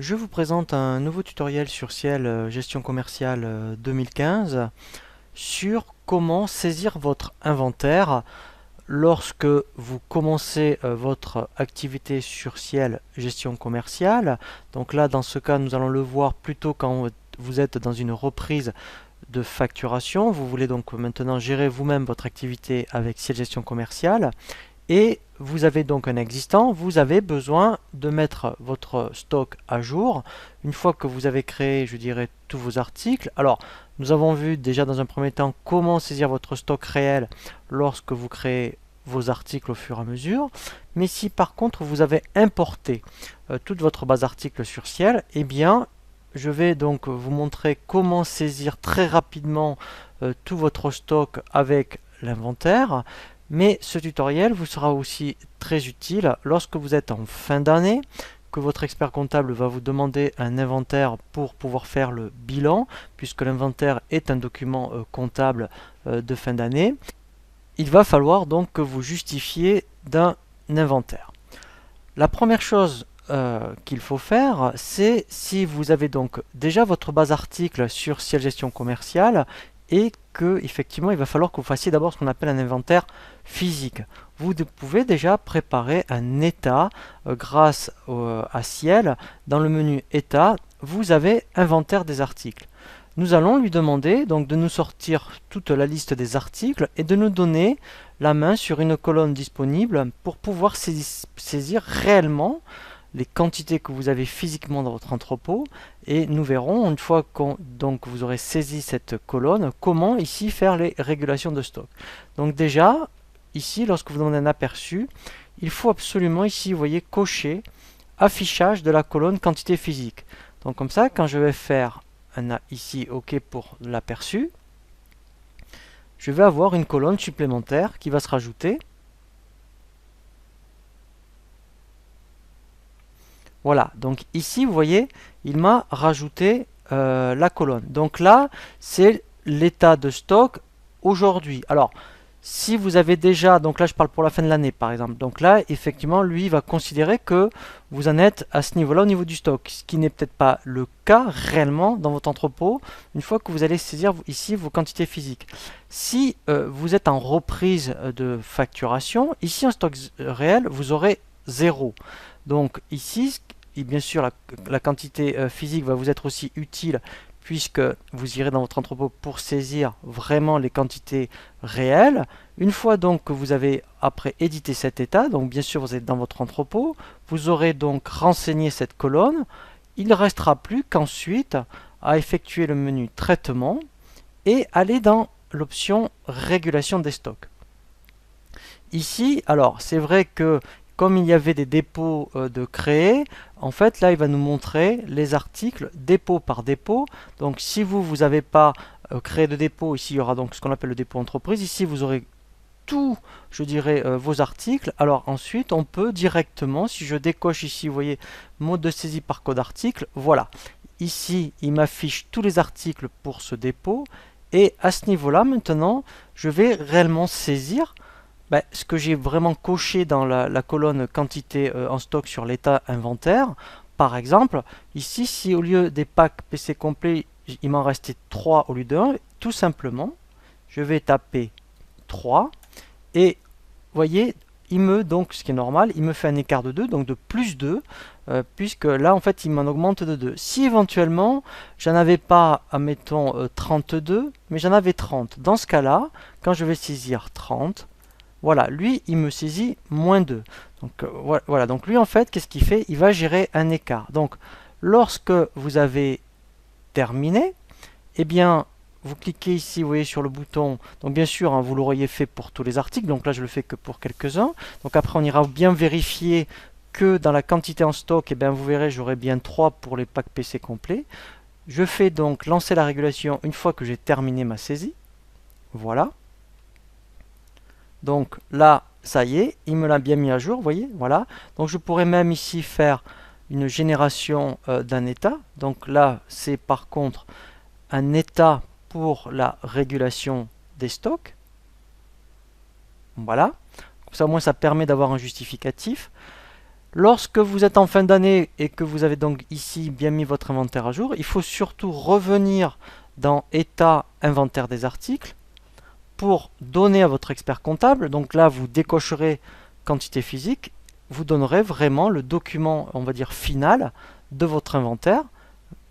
Je vous présente un nouveau tutoriel sur Ciel Gestion commerciale 2015 sur comment saisir votre inventaire lorsque vous commencez votre activité sur Ciel Gestion commerciale. Donc là, dans ce cas, nous allons le voir plutôt quand vous êtes dans une reprise de facturation. Vous voulez donc maintenant gérer vous-même votre activité avec Ciel Gestion commerciale. Et vous avez donc un existant, vous avez besoin de mettre votre stock à jour. Une fois que vous avez créé, je dirais, tous vos articles. Alors, nous avons vu déjà dans un premier temps comment saisir votre stock réel lorsque vous créez vos articles au fur et à mesure. Mais si par contre vous avez importé toute votre base d'articles sur Ciel, eh bien, je vais donc vous montrer comment saisir très rapidement tout votre stock avec l'inventaire. Mais ce tutoriel vous sera aussi très utile lorsque vous êtes en fin d'année, que votre expert comptable va vous demander un inventaire pour pouvoir faire le bilan, puisque l'inventaire est un document comptable de fin d'année. Il va falloir donc que vous justifiez d'un inventaire. La première chose qu'il faut faire, c'est si vous avez donc déjà votre base article sur Ciel Gestion commerciale et que effectivement il va falloir que vous fassiez d'abord ce qu'on appelle un inventaire physique. Vous pouvez déjà préparer un état grâce à Ciel. Dans le menu état, vous avez inventaire des articles. Nous allons lui demander donc de nous sortir toute la liste des articles et de nous donner la main sur une colonne disponible pour pouvoir saisir réellement les quantités que vous avez physiquement dans votre entrepôt, et nous verrons une fois que vous aurez saisi cette colonne comment ici faire les régulations de stock. Donc déjà ici, lorsque vous demandez un aperçu, il faut absolument ici, vous voyez, cocher affichage de la colonne quantité physique. Donc comme ça, quand je vais faire ici OK pour l'aperçu, je vais avoir une colonne supplémentaire qui va se rajouter. Voilà, donc ici vous voyez, il m'a rajouté la colonne. Donc là, c'est l'état de stock aujourd'hui. Alors, si vous avez déjà, donc là je parle pour la fin de l'année par exemple, donc là effectivement lui va considérer que vous en êtes à ce niveau-là au niveau du stock, ce qui n'est peut-être pas le cas réellement dans votre entrepôt une fois que vous allez saisir ici vos quantités physiques. Si vous êtes en reprise de facturation, ici en stock réel vous aurez 0. Donc ici, et bien sûr la quantité physique va vous être aussi utile puisque vous irez dans votre entrepôt pour saisir vraiment les quantités réelles. Une fois donc que vous avez après édité cet état, donc bien sûr vous êtes dans votre entrepôt, vous aurez donc renseigné cette colonne. Il ne restera plus qu'ensuite à effectuer le menu traitement et aller dans l'option régulation des stocks. Ici, alors c'est vrai que comme il y avait des dépôts de créer, en fait là il va nous montrer les articles dépôt par dépôt. Donc si vous n'avez pas créé de dépôt, ici il y aura donc ce qu'on appelle le dépôt entreprise. Ici vous aurez tout, je dirais, vos articles. Alors ensuite on peut directement, si je décoche ici, vous voyez, mode de saisie par code article, voilà. Ici il m'affiche tous les articles pour ce dépôt. Et à ce niveau-là, maintenant, je vais réellement saisir ce que j'ai vraiment coché dans la colonne quantité en stock sur l'état inventaire. Par exemple, ici, si au lieu des packs PC complets, il m'en restait 3 au lieu de 1, tout simplement, je vais taper 3 et vous voyez, donc, ce qui est normal, il me fait un écart de 2, donc de plus 2, puisque là, en fait, il m'en augmente de 2. Si éventuellement, j'en avais pas, admettons, 32, mais j'en avais 30, dans ce cas-là, quand je vais saisir 30, voilà, lui, il me saisit moins 2. Donc voilà, donc lui, en fait, qu'est-ce qu'il fait? Il va gérer un écart. Donc, lorsque vous avez terminé, eh bien, vous cliquez ici, vous voyez, sur le bouton. Donc, bien sûr, hein, vous l'auriez fait pour tous les articles. Donc là, je le fais que pour quelques-uns. Donc après, on ira bien vérifier que dans la quantité en stock, eh bien, vous verrez, j'aurai bien 3 pour les packs PC complets. Je fais donc lancer la régulation une fois que j'ai terminé ma saisie. Voilà. Donc là, ça y est, il me l'a bien mis à jour, vous voyez, voilà. Donc je pourrais même ici faire une génération d'un état. Donc là, c'est par contre un état pour la régulation des stocks. Voilà. Comme ça, au moins, ça permet d'avoir un justificatif. Lorsque vous êtes en fin d'année et que vous avez donc ici bien mis votre inventaire à jour, il faut surtout revenir dans État inventaire des articles pour donner à votre expert comptable. Donc là, vous décocherez quantité physique, vous donnerez vraiment le document, on va dire, final de votre inventaire,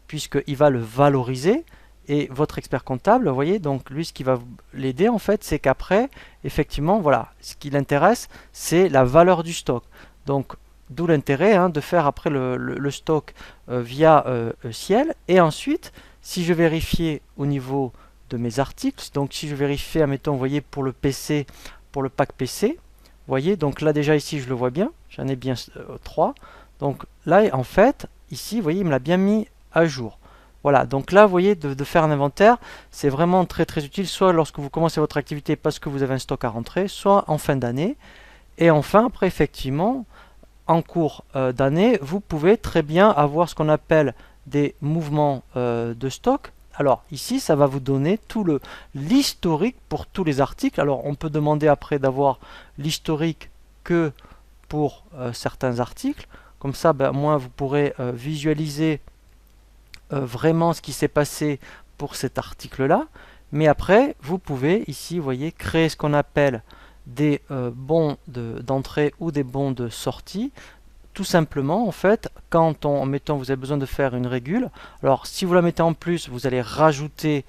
puisqu'il va le valoriser. Et votre expert comptable, vous voyez, donc lui, ce qui va l'aider, en fait, c'est qu'après, effectivement, voilà, ce qui l'intéresse, c'est la valeur du stock. Donc, d'où l'intérêt de faire après le stock via Ciel. Et ensuite, si je vérifiais au niveau de mes articles, donc si je vérifiais, admettons, vous voyez, pour le PC, pour le pack PC, vous voyez, donc là déjà ici, je le vois bien, j'en ai bien 3. Donc là, en fait, ici, vous voyez, il me l'a bien mis à jour. Voilà, donc là, vous voyez, de faire un inventaire, c'est vraiment très très utile, soit lorsque vous commencez votre activité parce que vous avez un stock à rentrer, soit en fin d'année. Et enfin, après, effectivement, en cours d'année, vous pouvez très bien avoir ce qu'on appelle des mouvements de stock. Alors ici, ça va vous donner tout l'historique pour tous les articles. Alors on peut demander après d'avoir l'historique que pour certains articles. Comme ça, ben, moi, vous pourrez visualiser vraiment ce qui s'est passé pour cet article-là. Mais après, vous pouvez ici, vous voyez, créer ce qu'on appelle des bons d'entrée ou des bons de sortie. Tout simplement, en fait, quand mettons, vous avez besoin de faire une régule, alors si vous la mettez en plus, vous allez rajouter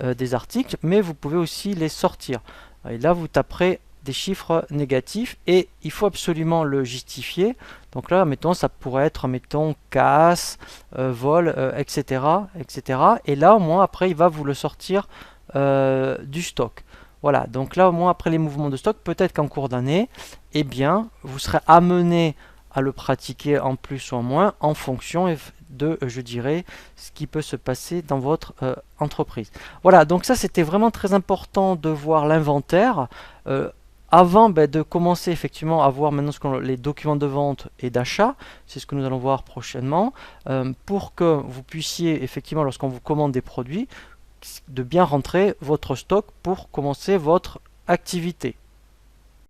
des articles, mais vous pouvez aussi les sortir. Et là, vous taperez des chiffres négatifs et il faut absolument le justifier. Donc là, mettons, ça pourrait être, mettons, casse, vol, etc., etc. Et là, au moins, après, il va vous le sortir du stock. Voilà, donc là, au moins, après les mouvements de stock, peut-être qu'en cours d'année, eh bien, vous serez amené à le pratiquer en plus ou en moins en fonction de, je dirais, ce qui peut se passer dans votre entreprise. Voilà, donc ça c'était vraiment très important de voir l'inventaire avant de commencer effectivement à voir maintenant les documents de vente et d'achat. C'est ce que nous allons voir prochainement pour que vous puissiez effectivement, lorsqu'on vous commande des produits, de bien rentrer votre stock pour commencer votre activité.